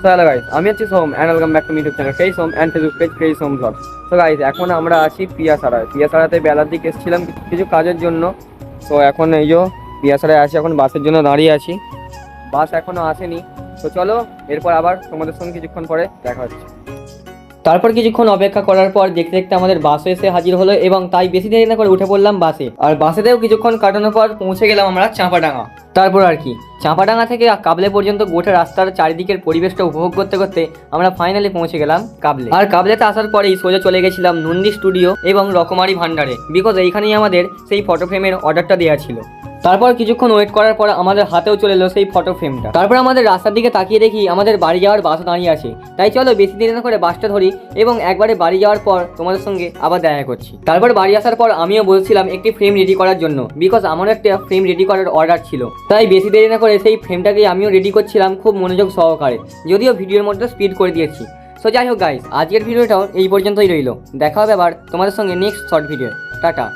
So hello guys, আমি হচ্ছি Som and welcome back to my YouTube channel crazy Som and Facebook page crazy Som blog. So guys, এখন আমরা আছি পিয়াসারাতে বেলার দিকে এসেছিলাম কিছু কাজের জন্য। তো এখন এই যে পিয়াসারায় আছি, এখন বাসের জন্য দাঁড়িয়ে আছি, বাস এখনো আসেনি। তো চলো এরপর আবার তোমাদের সঙ্গে কিছুক্ষণ পরে দেখা হচ্ছে। তারপর কিছুক্ষণ অপেক্ষা করার পর দেখতে দেখতে আমাদের বাসও এসে হাজির হলো এবং তাই বেশি দেরি না করে উঠে পড়লাম বাসে। আর বাসেতেও কিছুক্ষণ কাটানোর পর পৌঁছে গেলাম আমরা চাঁপাডাঙ্গা। তারপর আর কি, চাঁপাডাঙ্গা থেকে কাবলে পর্যন্ত গোটা রাস্তার চারিদিকের পরিবেশটা উপভোগ করতে করতে আমরা ফাইনালি পৌঁছে গেলাম কাবলে। আর কাবলেতে আসার পরেই সোজা চলে গেছিলাম নন্দী স্টুডিও এবং রকমারি ভান্ডারে, বিকজ এইখানেই আমাদের সেই ফটো ফ্রেমের অর্ডারটা দেওয়া ছিল। তারপর কিছুক্ষণ ওয়েট করার পর আমাদের হাতেও চলে এলো সেই ফটো ফ্রেমটা। তারপর আমাদের রাস্তার দিকে তাকিয়ে দেখি আমাদের বাড়ি যাওয়ার বাস দাঁড়িয়ে আছে। তাই চলো বেশি দেরি না করে বাসটা ধরি এবং একবারে বাড়ি যাওয়ার পর তোমাদের সঙ্গে আবার দেখা করছি। তারপর বাড়ি আসার পর আমিও বলছিলাম একটি ফ্রেম রেডি করার জন্য, বিকজ আমারও একটা ফ্রেম রেডি করার অর্ডার ছিল। তাই বেশি দেরি না করে সেই ফ্রেমটাকে আমিও রেডি করছিলাম খুব মনোযোগ সহকারে, যদিও ভিডিওর মধ্যে স্পিড করে দিয়েছি। সো যাই হোক গাইস, আজকের ভিডিওটাও এই পর্যন্তই রইল। দেখা হবে আবার তোমাদের সঙ্গে নেক্সট শর্ট ভিডিও। টাটা।